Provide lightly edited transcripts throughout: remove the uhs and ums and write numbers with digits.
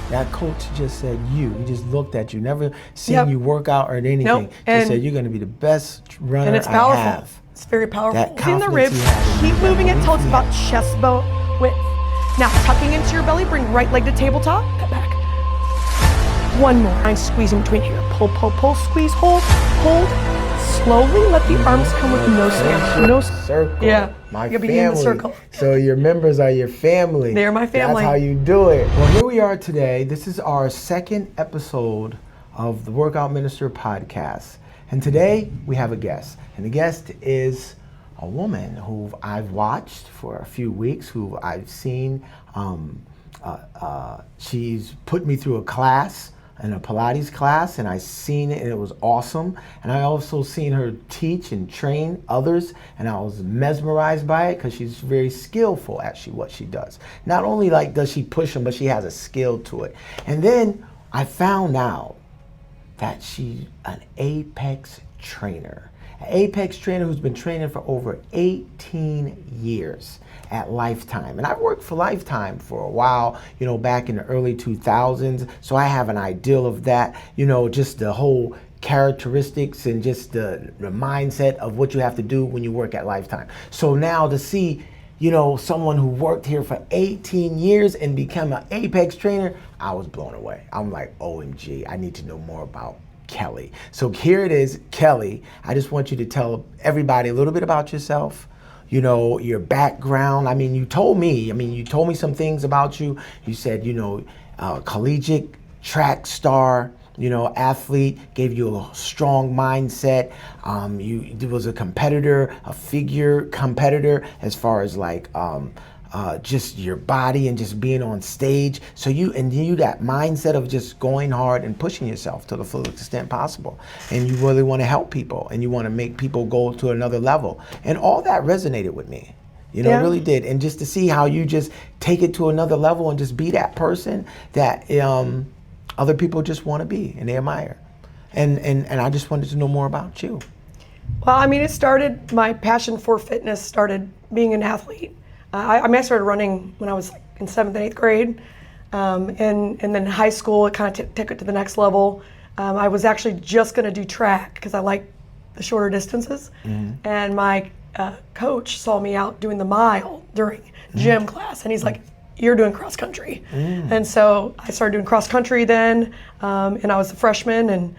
That coach just said you. He just looked at you, never seen Yep. you work out or anything. Nope. Just said you're going to be the best runner And it's powerful. I have. It's very powerful. That In the confidence ribs, you have in keep you, moving that it until it's belief you about chest bone width. Now tucking into your belly, bring right leg to tabletop, cut back. One more. I'm squeezing between here. Pull, pull, pull, squeeze, hold, hold. Slowly let the arms come with no snare. No circle. Yeah, My you'll be family. in the circle. So your members are your family. They're my family. That's how you do it. Well, here we are today. This is our second episode of the Workout Minister podcast. And today we have a guest. And the guest is a woman who I've watched for a few weeks, who I've seen. She's put me through a class, in a Pilates class, and I seen it and it was awesome. And I also seen her teach and train others, and I was mesmerized by it because she's very skillful at what she does. Not only does she push them, but she has a skill to it. And then I found out that she's an Apex trainer. An Apex trainer who's been training for over 18 years at Lifetime. And I've worked for Lifetime for a while, back in the early 2000s. So I have an ideal of that, just the whole characteristics and just the mindset of what you have to do when you work at Lifetime. So now to see, someone who worked here for 18 years and become an Apex trainer, I was blown away. I'm like, OMG, I need to know more about Kelly. So here it is, Kelly. I just want you to tell everybody a little bit about yourself, your background. You told me some things about you. You said, collegiate track star, athlete, gave you a strong mindset. You was a competitor, a figure competitor, as far as just your body and just being on stage. So you that mindset of just going hard and pushing yourself to the full extent possible. And you really want to help people and you want to make people go to another level. And all that resonated with me. It really did. And just to see how you just take it to another level and just be that person that other people just want to be and they admire. And I just wanted to know more about you. Well, it started, my passion for fitness started being an athlete. I started running when I was in 7th and 8th grade, and then in high school it kind of took it to the next level. I was actually just going to do track because I like the shorter distances, and my coach saw me out doing the mile during gym class, and he's like, "You're doing cross country," and so I started doing cross country then, and I was a freshman, and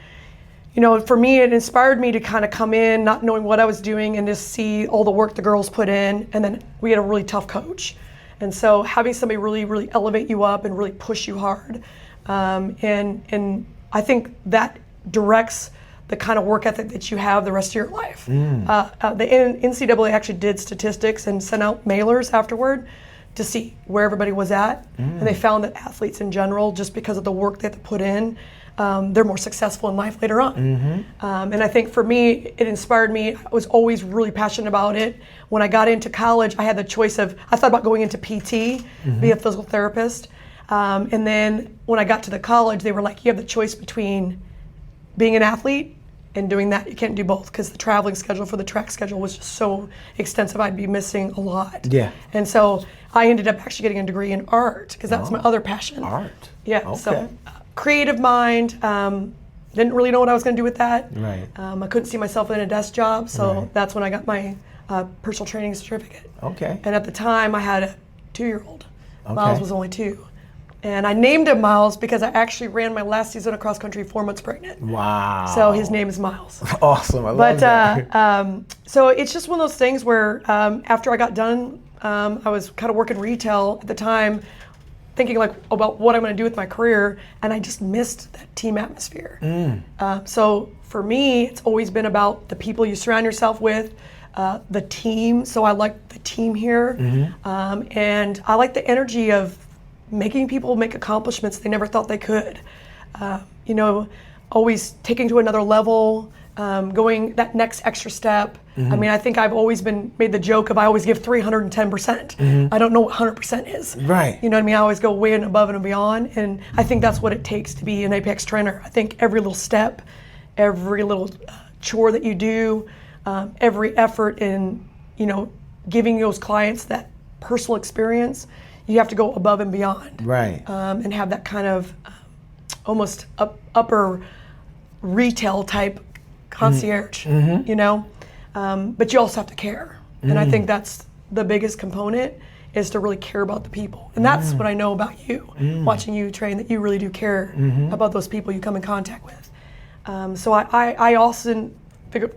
for me, it inspired me to kind of come in not knowing what I was doing and just see all the work the girls put in. And then we had a really tough coach. And so having somebody really, really elevate you up and really push you hard. And I think that directs the kind of work ethic that you have the rest of your life. The NCAA actually did statistics and sent out mailers afterward to see where everybody was at. And they found that athletes in general, just because of the work they have to put in, they're more successful in life later on. And I think for me, it inspired me. I was always really passionate about it. When I got into college, I had the choice of, I thought about going into PT, be a physical therapist. And then when I got to the college, they were like, you have the choice between being an athlete and doing that. You can't do both because the traveling schedule for the track schedule was just so extensive. I'd be missing a lot. Yeah. And so I ended up actually getting a degree in art because that was my other passion. Art. Yeah. Okay. So creative mind. Didn't really know what I was going to do with that. Right. I couldn't see myself in a desk job, so that's when I got my personal training certificate. Okay. And at the time, I had a 2-year-old. Okay. Miles was only 2. And I named him Miles because I actually ran my last season of cross country 4 months pregnant. Wow. So his name is Miles. Awesome. I love that. So it's just one of those things where after I got done, I was kind of working retail at the time, thinking about what I'm going to do with my career, and I just missed that team atmosphere. So for me, it's always been about the people you surround yourself with, the team. So I like the team here, and I like the energy of making people make accomplishments they never thought they could. Always taking to another level, going that next extra step. I think I've always made the joke of I always give 310%. I don't know what 100% is. Right. You know what I mean? I always go way and above and beyond, and I think that's what it takes to be an Apex trainer. I think every little step, every little chore that you do, every effort in, giving those clients that personal experience, you have to go above and beyond. Right. And have that kind of almost upper retail type concierge, you know? But you also have to care. And I think that's the biggest component, is to really care about the people. And that's what I know about you, watching you train, that you really do care about those people you come in contact with. So I also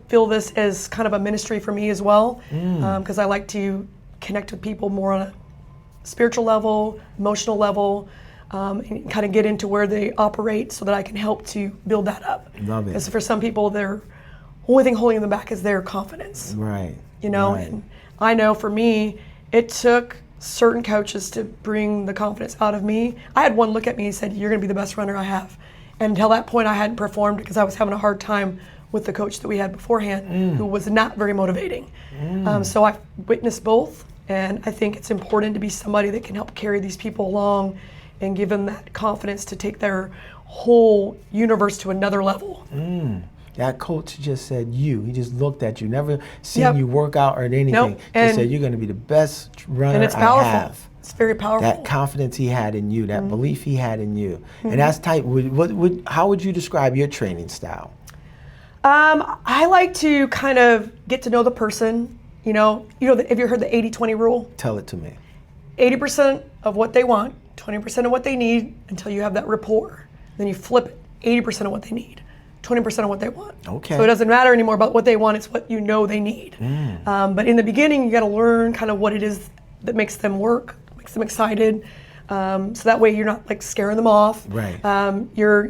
feel this as kind of a ministry for me as well, because I like to connect with people more on a spiritual level, emotional level, and kind of get into where they operate so that I can help to build that up. Love it. Because for some people, their only thing holding them back is their confidence. Right. You know, Right. and I know for me, it took certain coaches to bring the confidence out of me. I had one look at me and said, "You're going to be the best runner I have." And until that point, I hadn't performed because I was having a hard time with the coach that we had beforehand, who was not very motivating. So I've witnessed both, and I think it's important to be somebody that can help carry these people along and give them that confidence to take their whole universe to another level. That coach just said you. He just looked at you, never seen Yep. you work out or anything. Nope. Just And- said, "You're going to be the best runner And it's I powerful. have." It's very powerful. That confidence he had in you, that belief he had in you. And that's tight. How would you describe your training style? I like to kind of get to know the person. You know, have you heard the 80-20 rule? Tell it to me. 80% of what they want, 20% of what they need, until you have that rapport. Then you flip it, 80% of what they need, 20% of what they want. Okay. So it doesn't matter anymore about what they want, it's what you know they need. But in the beginning, you got to learn kind of what it is that makes them work, makes them excited. So that way you're not like scaring them off. Right. You're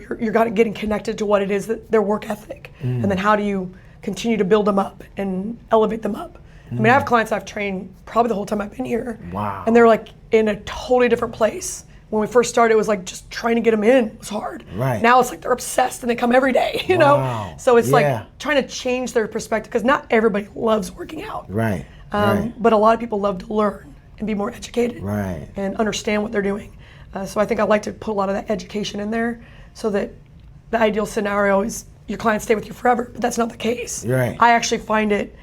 getting connected to what it is that their work ethic. And then how do you continue to build them up and elevate them up? I mean, I have clients I've trained probably the whole time I've been here. Wow. And they're like in a totally different place. When we first started, it was like just trying to get them in was hard. Right. Now it's like they're obsessed and they come every day, you Wow. know? So it's Yeah. like trying to change their perspective, because not everybody loves working out. Right. Right. But a lot of people love to learn and be more educated. Right. And understand what they're doing. So I think I like to put a lot of that education in there, so that the ideal scenario is your clients stay with you forever, but that's not the case. Right. I actually find it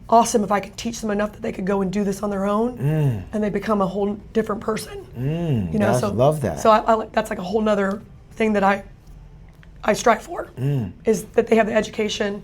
awesome if I can teach them enough that they could go and do this on their own, and they become a whole different person. You know, I love that. So I like, that's like a whole nother thing that I strive for, is that they have the education,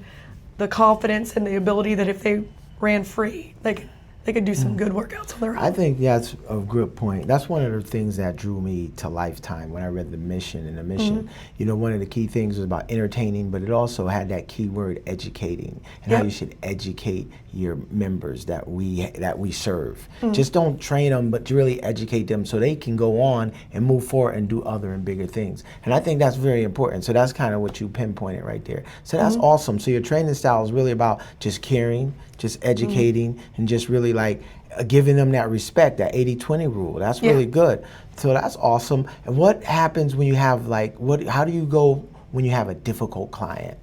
the confidence, and the ability that if they ran free, they could do some good workouts on their own. I think that's a good point. That's one of the things that drew me to Lifetime when I read the mission. And the mission, you know, one of the key things was about entertaining, but it also had that key word, educating, and how you should educate your members that we serve. Just don't train them, but really educate them so they can go on and move forward and do other and bigger things. And I think that's very important. So that's kind of what you pinpointed right there. So that's awesome. So your training style is really about just caring, just educating, and just really like giving them that respect, that 80-20 rule. That's really good. So that's awesome. And what happens when you have how do you go when you have a difficult client?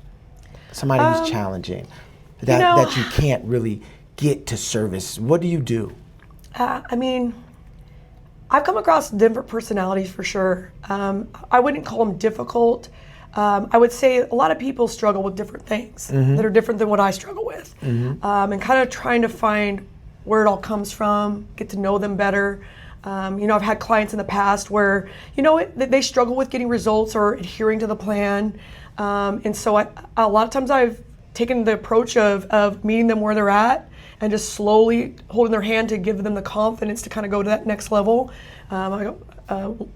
Somebody who's challenging, that you can't really get to service. What do you do? I mean, I've come across different personalities for sure. I wouldn't call them difficult. I would say a lot of people struggle with different things that are different than what I struggle with. And kind of trying to find where it all comes from, get to know them better. You know, I've had clients in the past where, you know, they struggle with getting results or adhering to the plan. And so a lot of times I've taken the approach of meeting them where they're at and just slowly holding their hand to give them the confidence to kind of go to that next level. I got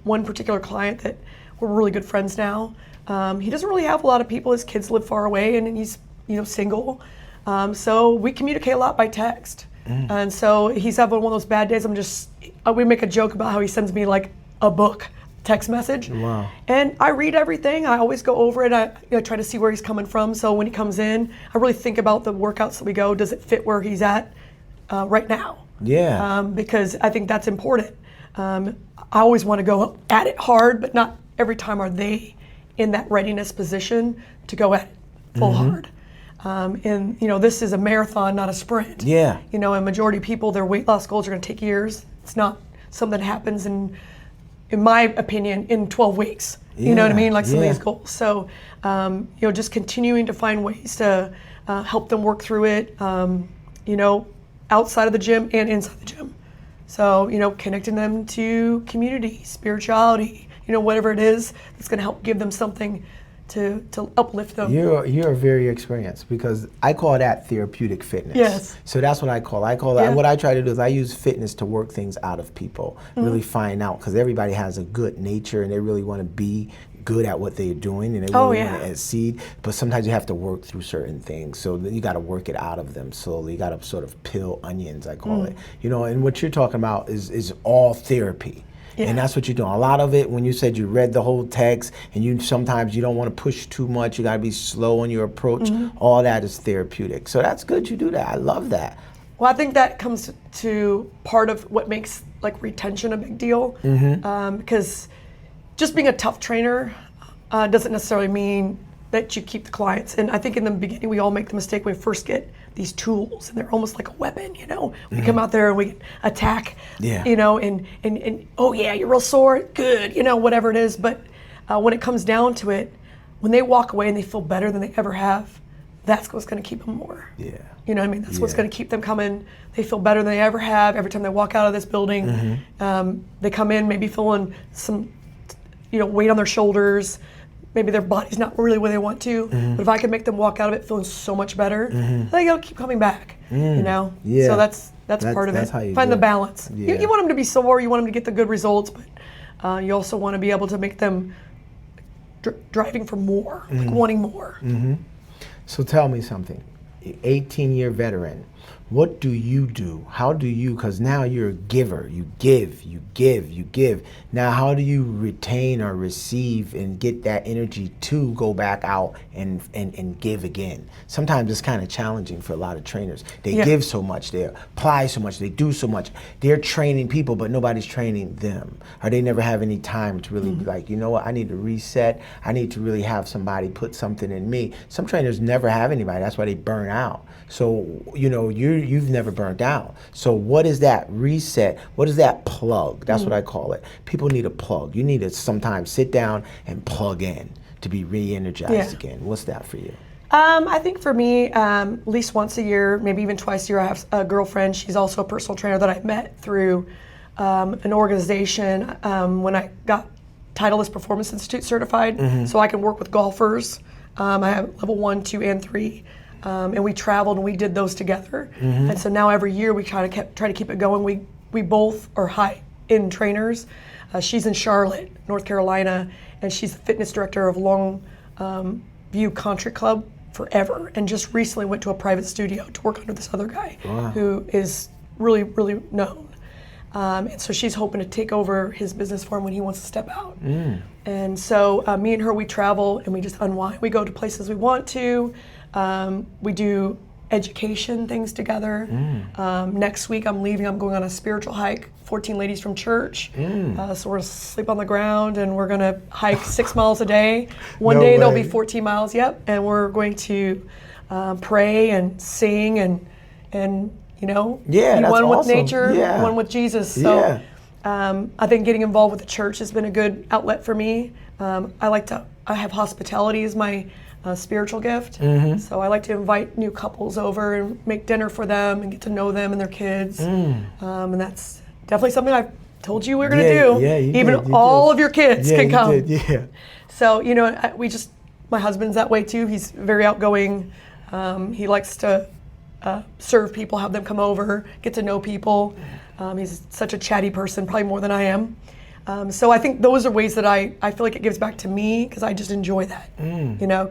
one particular client that we're really good friends now. He doesn't really have a lot of people. His kids live far away, and he's, you know, single. So we communicate a lot by text. And so he's having one of those bad days. We make a joke about how he sends me like a book text message. Wow. And I read everything. I always go over it. I try to see where he's coming from. So when he comes in, I really think about the workouts that we go. Does it fit where he's at right now? Yeah. Because I think that's important. I always want to go at it hard, but not every time are they in that readiness position to go at it full hard. And you know, this is a marathon, not a sprint. Yeah. You know, a majority of people, their weight loss goals are going to take years. It's not something that happens in my opinion, in 12 weeks. You know what I mean? Like some of these goals. So, you know, just continuing to find ways to help them work through it, you know, outside of the gym and inside the gym. So, connecting them to community, spirituality, whatever it is that's going to help give them something to uplift them. You're very experienced, because I call that therapeutic fitness. Yes. So that's what I call. That. What I try to do is I use fitness to work things out of people, really find out, because everybody has a good nature and they really want to be good at what they're doing, and they really want to exceed. But sometimes you have to work through certain things, so you got to work it out of them slowly. You got to sort of peel onions, I call it. And what you're talking about is all therapy. Yeah. And that's what you're doing. A lot of it, when you said you read the whole text, and sometimes you don't want to push too much, you got to be slow on your approach, all that is therapeutic. So that's good you do that. I love that. Well, I think that comes to part of what makes retention a big deal, because just being a tough trainer doesn't necessarily mean that you keep the clients. And I think in the beginning, we all make the mistake when we first get these tools, and they're almost like a weapon, We come out there and we attack, and oh yeah, you're real sore, good, whatever it is. But when it comes down to it, when they walk away and they feel better than they ever have, that's what's going to keep them more. Yeah. You know what I mean? That's what's going to keep them coming. They feel better than they ever have every time they walk out of this building. They come in maybe feeling some, weight on their shoulders. Maybe their body's not really where they want to, but if I can make them walk out of it feeling so much better, they'll keep coming back. Yeah. So that's part of it. How you find do the it. balance. Yeah. You want them to be sore, you want them to get the good results, but you also want to be able to make them driving for more, wanting more. So tell me something. 18-year veteran. What do you do? How do you, because now you're a giver, you give. Now how do you retain or receive and get that energy to go back out and give again? Sometimes it's kind of challenging for a lot of trainers. They give so much, they apply so much, they do so much. They're training people, but nobody's training them. Or they never have any time to really be like, you know what, I need to reset. I need to really have somebody put something in me. Some trainers never have anybody, that's why they burn out. So, you've never burned out. So what is that reset? What is that plug? That's what I call it. People need a plug. You need to sometimes sit down and plug in to be re-energized again. What's that for you? I think for me, at least once a year, maybe even twice a year, I have a girlfriend. She's also a personal trainer that I met through an organization when I got Titleist Performance Institute certified, so I can work with golfers. I have level 1, 2, and 3. And we traveled and we did those together. And so now every year we try to keep it going. We both are high-end trainers. She's in Charlotte, North Carolina, and she's the fitness director of Long View Country Club forever, and just recently went to a private studio to work under this other guy who is really, really known. And so she's hoping to take over his business for him when he wants to step out. And so me and her, we travel and we just unwind. We go to places we want to. We do education things together. Next week I'm leaving, I'm going on a spiritual hike, 14 ladies from church. So we're gonna sleep on the ground and we're gonna hike 6 miles a day. One day there'll be 14 miles, and we're going to pray and sing and be one with nature, one with Jesus. So I think getting involved with the church has been a good outlet for me. I have hospitality as my spiritual gift. So I like to invite new couples over and make dinner for them and get to know them and their kids. And that's definitely something I've told you we're going to do. Even all of your kids can come. So, my husband's that way too. He's very outgoing. He likes to serve people, have them come over, get to know people. He's such a chatty person, probably more than I am. So I think those are ways that I feel like it gives back to me, because I just enjoy that.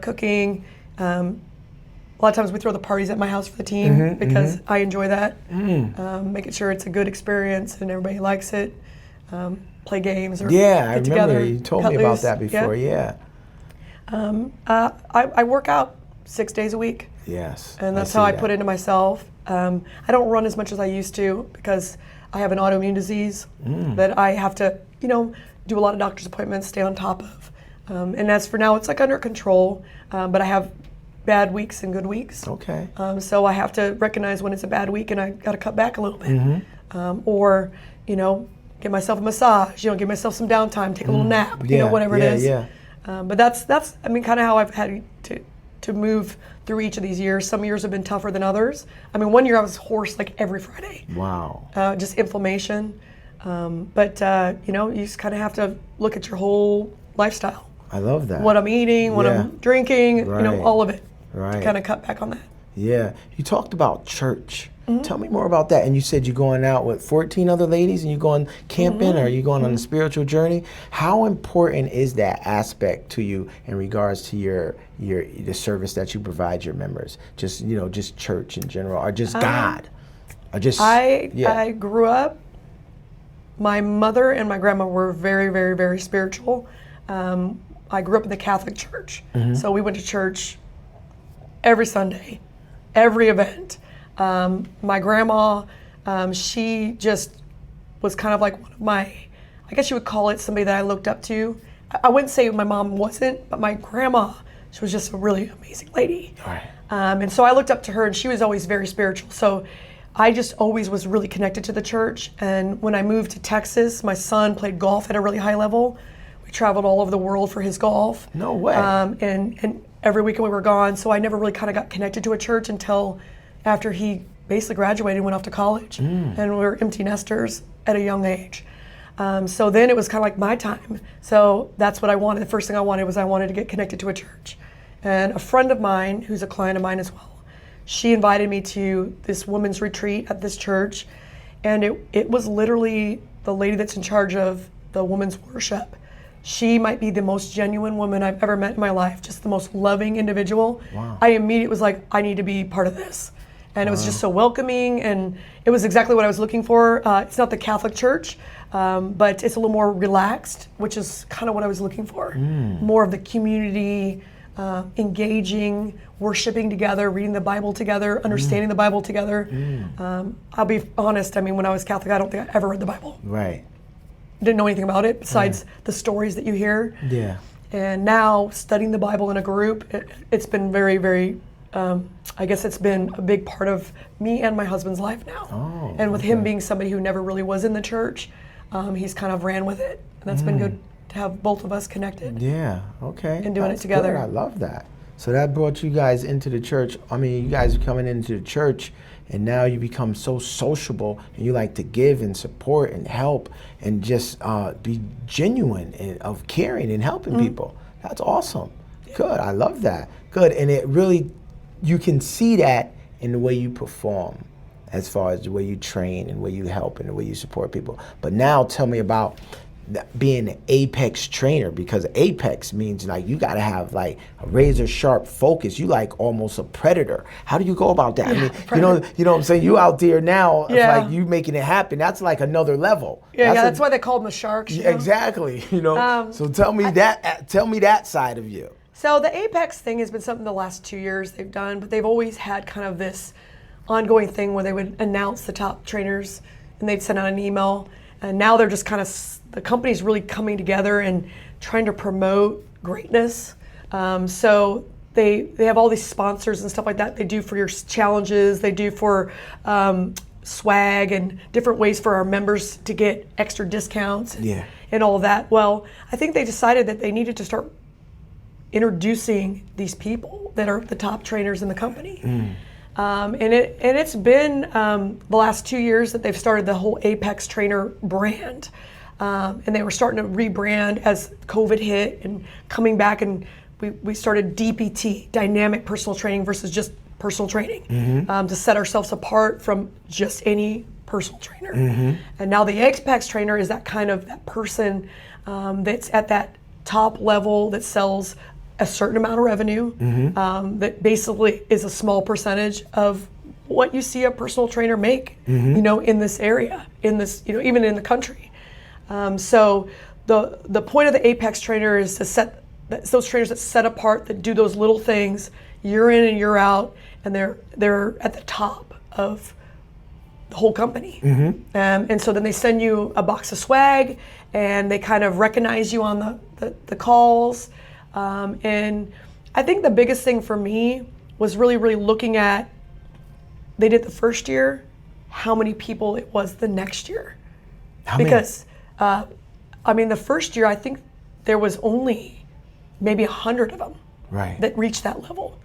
Cooking. A lot of times we throw the parties at my house for the team because I enjoy that. Making sure it's a good experience and everybody likes it. Play games or get together. I remember you told me about that before. I work out 6 days a week. Yes. And that's how I put into myself. I don't run as much as I used to because I have an autoimmune disease that I have to, do a lot of doctor's appointments, stay on top of. And as for now, it's under control, but I have bad weeks and good weeks. Okay. So I have to recognize when it's a bad week and I got to cut back a little bit. Or, get myself a massage, give myself some downtime, take a little nap, whatever it is. But that's kind of how I've had to to move through each of these years. Some years have been tougher than others. I mean, one year I was hoarse like every Friday. Wow. Just inflammation. But you know, you just kind of have to look at your whole lifestyle. I love that. What I'm eating, what I'm drinking, you know, Right. all of it. Right. To kind of cut back on that. Yeah. You talked about church. Tell me more about that. And you said you're going out with 14 other ladies and you're going camping or are you going on a spiritual journey? How important is that aspect to you in regards to the service that you provide your members? Just, you know, just church in general or just God? Or just I grew up, my mother and my grandma were very, very, very spiritual. I grew up in the Catholic Church. So we went to church every Sunday, every event. My grandma, she just was kind of like one of my, I guess you would call it somebody that I looked up to. I wouldn't say my mom wasn't, but my grandma, she was just a really amazing lady. Right. And so I looked up to her and she was always very spiritual. So I just always was really connected to the church. And when I moved to Texas, my son played golf at a really high level. We traveled all over the world for his golf. No way. And every weekend we were gone. So I never really kind of got connected to a church until after he basically graduated and went off to college. And we were empty nesters at a young age. So then it was kind of like my time. So that's what I wanted. The first thing I wanted to get connected to a church. And a friend of mine, who's a client of mine as well, she invited me to this women's retreat at this church. And it was literally the lady that's in charge of the women's worship. She might be the most genuine woman I've ever met in my life, just the most loving individual. Wow. I immediately was like, I need to be part of this. And it was just so welcoming, and it was exactly what I was looking for. It's not the Catholic Church, but it's a little more relaxed, which is kind of what I was looking for. More of the community, engaging, worshiping together, reading the Bible together, understanding the Bible together. I'll be honest, I mean, when I was Catholic, I don't think I ever read the Bible. Right. Didn't know anything about it besides the stories that you hear. Yeah. And now studying the Bible in a group, it's been very, very, I guess it's been a big part of me and my husband's life now. Oh, and with him being somebody who never really was in the church, he's kind of ran with it. And that's been good to have both of us connected. Yeah, okay. And doing it That's together. good. I love that. So that brought you guys into the church. I mean, you guys are coming into the church and now you become so sociable and you like to give and support and help and just be genuine and of caring and helping people. That's awesome. Good. I love that. Good. And it really, you can see that in the way you perform as far as the way you train and the way you help and the way you support people. But now tell me about being an apex trainer, because apex means like you got to have like a razor sharp focus. You like almost a predator. How do you go about that? I mean, you know what I'm saying? You out there now, it's like you making it happen. That's like another level. That's why they call them the sharks. You know? Exactly. You know. So tell me that side of you. So the Apex thing has been something the last 2 years they've done, but they've always had kind of this ongoing thing where they would announce the top trainers and they'd send out an email. And now they're just kind of, the company's really coming together and trying to promote greatness. So they have all these sponsors and stuff like that. They do for your challenges, they do for swag and different ways for our members to get extra discounts and all of that. Well, I think they decided that they needed to start introducing these people that are the top trainers in the company. And it's been the last 2 years that they've started the whole Apex Trainer brand. And they were starting to rebrand as COVID hit and coming back, and we started DPT, Dynamic Personal Training, versus just personal training, to set ourselves apart from just any personal trainer. And now the Apex Trainer is that kind of that person that's at that top level that sells a certain amount of revenue, that basically is a small percentage of what you see a personal trainer make, you know, in this area, in this, you know, even in the country. So the point of the Apex Trainer is to set those trainers that set apart, that do those little things year in and year out, and they're at the top of the whole company. And so then they send you a box of swag, and they kind of recognize you on the calls. And I think the biggest thing for me was really, really looking at, they did the first year, how many people it was the next year. Because, I mean, the first year, I think there was only maybe 100 of them that reached that level.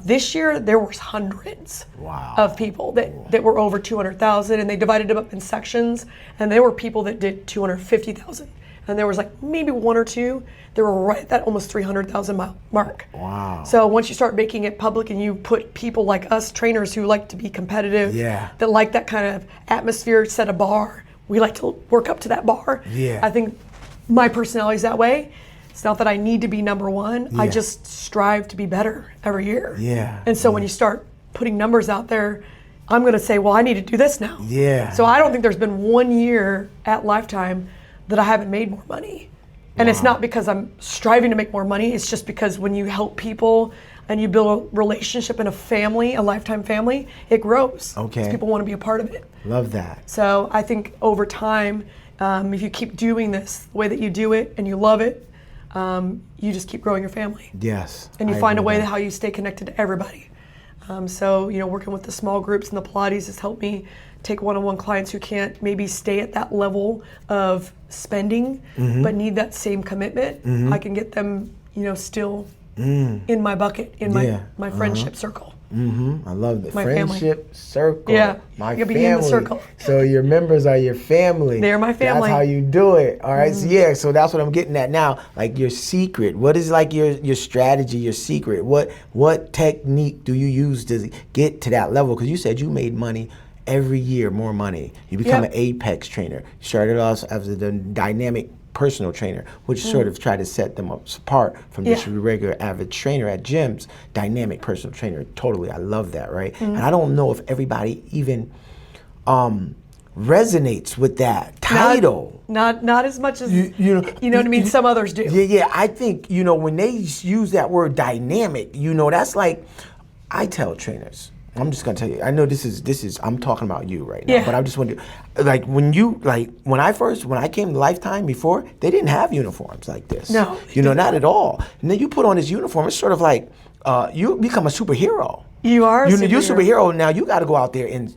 This year there was hundreds Wow. of people that were over 200,000, and they divided them up in sections, and there were people that did 250,000, and there was like maybe one or two that were right at that almost 300,000 mark. Wow. So once you start making it public and you put people like us, trainers who like to be competitive, Yeah. that like that kind of atmosphere, set a bar, we like to work up to that bar. Yeah. I think my personality is that way. It's not that I need to be number one. I Yeah. just strive to be better every year. Yeah. And so when you start putting numbers out there, I'm going to say, well, I need to do this now. Yeah. So I don't think there's been 1 year at Lifetime that I haven't made more money. And it's not because I'm striving to make more money. It's just because when you help people and you build a relationship in a family, a Lifetime family, it grows. Okay. 'Cause people want to be a part of it. Love that. So I think over time, if you keep doing this the way that you do it and you love it, you just keep growing your family. Yes. And you I find a agree way with that how you stay connected to everybody. So, working with the small groups and the Pilates has helped me take one-on-one clients who can't maybe stay at that level of spending, but need that same commitment. I can get them, still in my bucket, in my friendship circle. I love the My family. friendship circle. Yeah, My you'll be family. in the circle. So your members are your family. They're my family. That's how you do it. All right. So yeah. So that's what I'm getting at now. Like your secret. What is like your strategy? Your secret. What technique do you use to get to that level? Because you said you made money every year, more money. You become an apex trainer. You started off as a dynamic personal trainer, which sort of try to set them apart from just a regular average trainer at gyms. Dynamic personal trainer, totally. I love that, right? And I don't know if everybody even resonates with that title. Not as much as you know what I mean. Some others do. Yeah. I think when they use that word dynamic, that's like I tell trainers. I'm just gonna tell you. I know this is. I'm talking about you right now, but I just want to, when I came to Lifetime before, they didn't have uniforms like this. No, not at all. And then you put on this uniform. It's sort of like you become a superhero. You are. You're a superhero now. You got to go out there and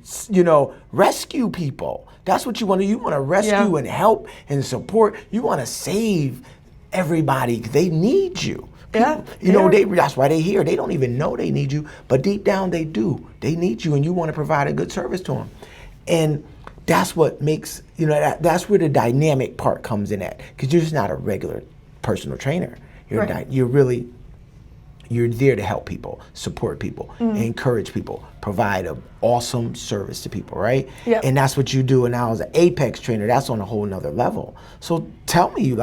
rescue people. That's what you want to. You want to rescue and help and support. You want to save everybody. They need you. Yeah, that's why they're here. They don't even know they need you, but deep down they do. They need you, and you want to provide a good service to them. And that's what makes, that's where the dynamic part comes in at, because you're just not a regular personal trainer. You're there to help people, support people, encourage people, provide an awesome service to people, right? Yep. And that's what you do. And now as an apex trainer, that's on a whole nother level. So tell me,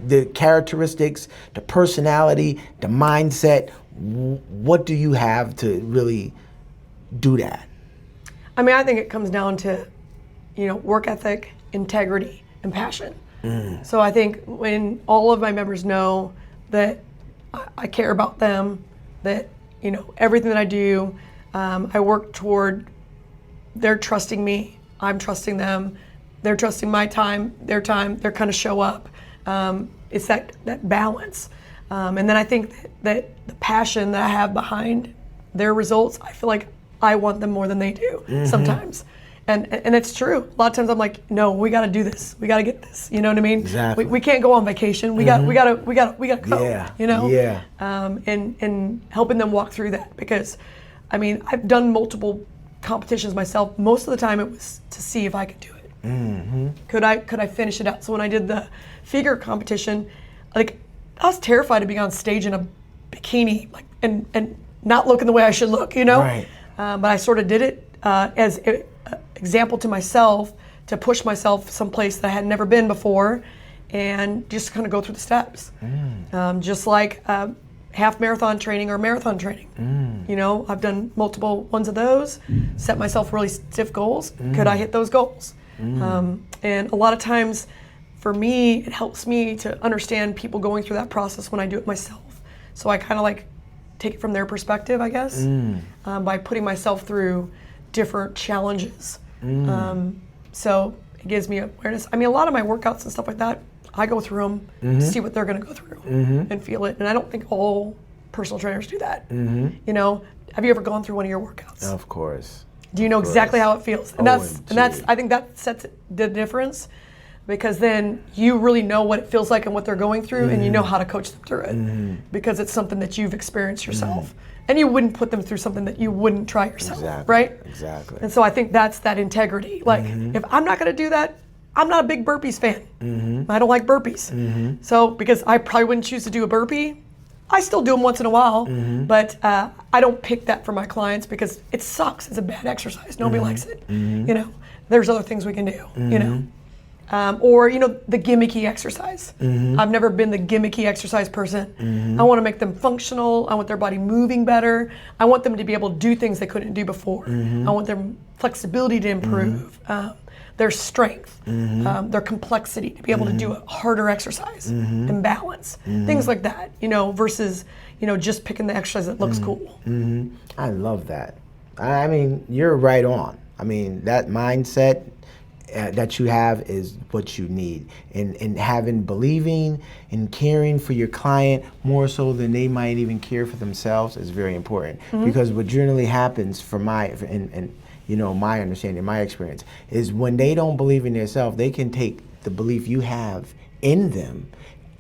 the characteristics, the personality, the mindset, what do you have to really do that? I think it comes down to, work ethic, integrity, and passion. So I think when all of my members know that I care about them, that, everything that I do, I work toward, they're trusting me, I'm trusting them, they're trusting my time, their time, they're kind of show up. It's that balance. And then I think that the passion that I have behind their results, I feel like I want them more than they do sometimes. And it's true. A lot of times I'm like, no, we got to do this. We got to get this. You know what I mean? Exactly. We can't go on vacation. We got to go. Yeah. Yeah. Yeah. And helping them walk through that, because, I've done multiple competitions myself. Most of the time it was to see if I could do it. Could I finish it out? So when I did the figure competition, I was terrified of being on stage in a bikini, and not looking the way I should look. Right. But I sort of did it as an example to myself, to push myself someplace that I had never been before, and just kind of go through the steps. Just like half marathon training or marathon training. I've done multiple ones of those, set myself really stiff goals. Could I hit those goals? And a lot of times for me, it helps me to understand people going through that process when I do it myself. So I kind of take it from their perspective, I guess, by putting myself through different challenges. So it gives me awareness. A lot of my workouts and stuff like that, I go through them to see what they're going to go through and feel it. And I don't think all personal trainers do that. Have you ever gone through one of your workouts? Of course. Do you know exactly how it feels? And OMG. I think that sets the difference. because then you really know what it feels like and what they're going through, and you know how to coach them through it because it's something that you've experienced yourself. And you wouldn't put them through something that you wouldn't try yourself, right? Exactly. And so I think that's that integrity. Like, if I'm not going to do that, I'm not a big burpees fan. I don't like burpees. So, because I probably wouldn't choose to do a burpee, I still do them once in a while, but I don't pick that for my clients because it sucks. It's a bad exercise. Nobody likes it. You know, there's other things we can do, you know. Or, you know, the gimmicky exercise. I've never been the gimmicky exercise person. I want to make them functional. I want their body moving better. I want them to be able to do things they couldn't do before. I want their flexibility to improve, their strength, their complexity, to be able to do a harder exercise and balance. Things like that, you know, versus, you know, just picking the exercise that looks cool. I love that. I mean, you're right on. I mean, that mindset that you have is what you need, and believing and caring for your client more so than they might even care for themselves is very important. Because what generally happens from you know, my understanding, my experience, is when they don't believe in themselves, they can take the belief you have in them,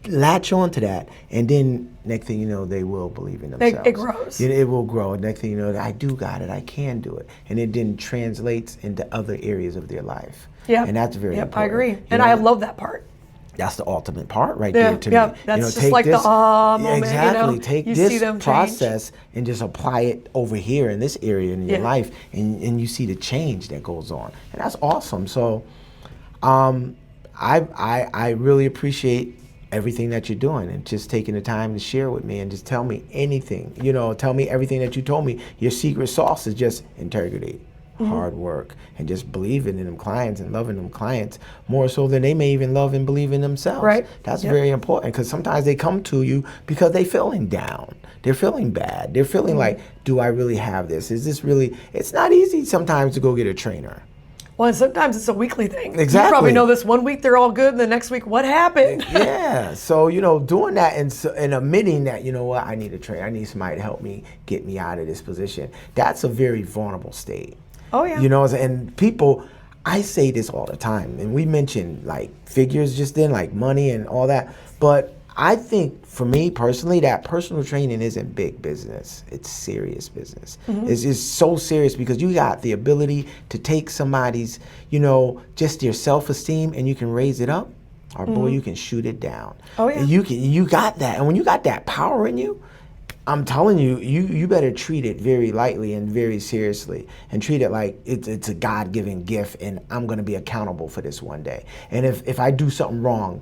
latch onto that, and then next thing you know, they will believe in themselves. It grows. It will grow. Next thing you know, I do got it, I can do it. And it then translates into other areas of their life. Yeah. And that's very important. I agree. You And know, I love that part. that's the ultimate part right there to me. That's you know, just take like this, the moment, exactly. you know, Take you see this them process and just apply it over here in this area in your Yeah. life, and you see the change that goes on, and that's awesome. So, I really appreciate everything that you're doing and just taking the time to share with me and just tell me anything. You know, tell me everything that you told me. Your secret sauce is just integrity, hard work, and just believing in them clients and loving them clients more so than they may even love and believe in themselves. Right. That's very important, because sometimes they come to you because they're feeling down. They're feeling bad. They're feeling like, do I really have this? Is this really? It's not easy sometimes to go get a trainer. Well, and sometimes it's a weekly thing. Exactly. You probably know this. One week they're all good, and the next week, what happened? Yeah. So, you know, doing that and admitting that, you know what, I need a trainer. I need somebody to help me get me out of this position. That's a very vulnerable state. Oh, yeah. You know, and people, I say this all the time, and we mentioned like figures just then, like money and all that, but I think for me personally, that personal training isn't big business. It's serious business. It's so serious because you got the ability to take somebody's, you know, just their self-esteem, and you can raise it up, or boy, you can shoot it down. Oh, yeah. And you got that. And when you got that power in you, I'm telling you, you better treat it very lightly and very seriously, and treat it like it's a God-given gift, and I'm gonna be accountable for this one day. And if I do something wrong,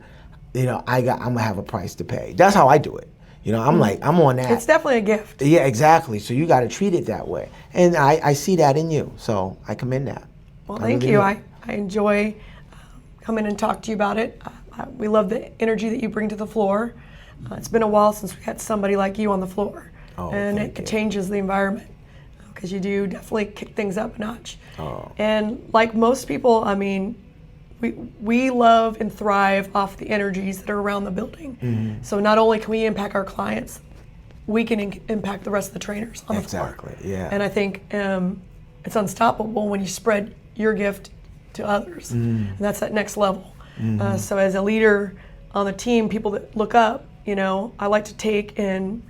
you know, I'm gonna have a price to pay. That's how I do it. You know, I'm like, I'm on that. It's definitely a gift. Yeah, exactly. So you gotta treat it that way. And I see that in you, so I commend that. Well, thank you. I enjoy coming and talk to you about it. We love the energy that you bring to the floor. It's been a while since we had somebody like you on the floor. And it changes the environment, because you do definitely kick things up a notch. And like most people, I mean, we love and thrive off the energies that are around the building. So not only can we impact our clients, we can impact the rest of the trainers on the floor. Exactly, yeah. And I think it's unstoppable when you spread your gift to others. And that's that next level. So as a leader on the team, people that look up, you know, I like to take and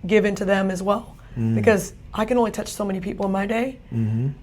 give into them as well. Because I can only touch so many people in my day.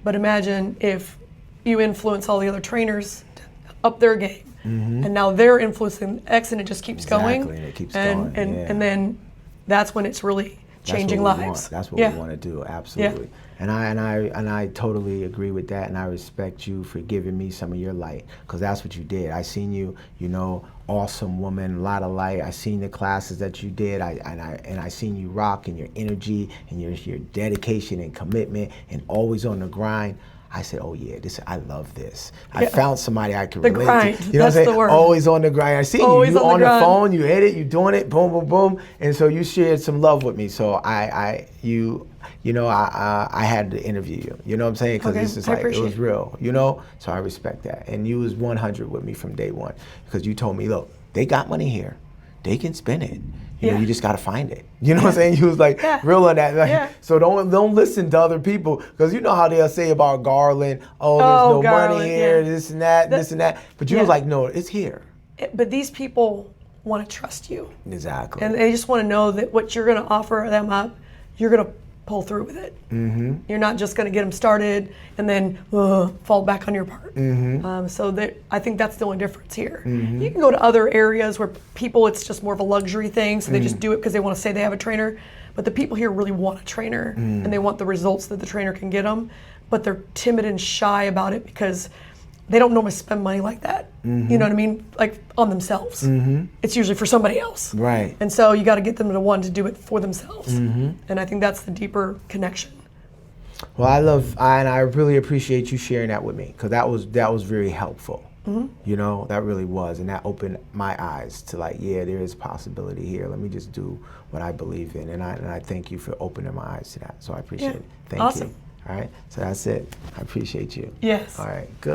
But imagine if you influence all the other trainers to up their game. And now they're influencing X, and it just keeps going. And it keeps going. And then that's when it's really changing lives. That's what we want to do, absolutely. And I totally agree with that, and I respect you for giving me some of your light, because that's what you did. I seen you, you know, awesome woman, a lot of light. I seen the classes that you did, and I seen you rock, and your energy and your dedication and commitment, and always on the grind. I said, oh yeah, I love this. I found somebody I could relate grind. to. You know what I'm saying? The word. Always on the grind. I see you on the phone, you hit it, you doing it, boom, boom, boom. And so you shared some love with me. So I had to interview you. You know what I'm saying? Because this is like, it was real, you know? So I respect that. And you was 100 with me from day one, because you told me, look, they got money here. They can spend it. You know, Yeah. you just got to find it. You know what I'm saying? He was like real on that. Like, Yeah. so don't listen to other people, because you know how they'll say about Garland, oh, there's no Garland, money here, yeah. this and that, this and that. But you was Yeah. like, no, it's here. But these people want to trust you. Exactly. And they just want to know that what you're going to offer them up, you're going to pull through with it. Mm-hmm. You're not just going to get them started and then fall back on your part. Mm-hmm. I think that's the only difference here. Mm-hmm. You can go to other areas where people, it's just more of a luxury thing, so they just do it because they want to say they have a trainer. But the people here really want a trainer, and they want the results that the trainer can get them, but they're timid and shy about it because they don't normally spend money like that. Mm-hmm. You know what I mean? Like on themselves. Mm-hmm. It's usually for somebody else. Right. And so you got to get them to want to do it for themselves. Mm-hmm. And I think that's the deeper connection. Well, I really appreciate you sharing that with me, because that was very helpful. Mm-hmm. You know, that really was, and that opened my eyes to like, yeah, there is possibility here. Let me just do what I believe in, and I thank you for opening my eyes to that. So I appreciate it. Thank Awesome. you. All right. So that's it. I appreciate you. Yes. All right. Good.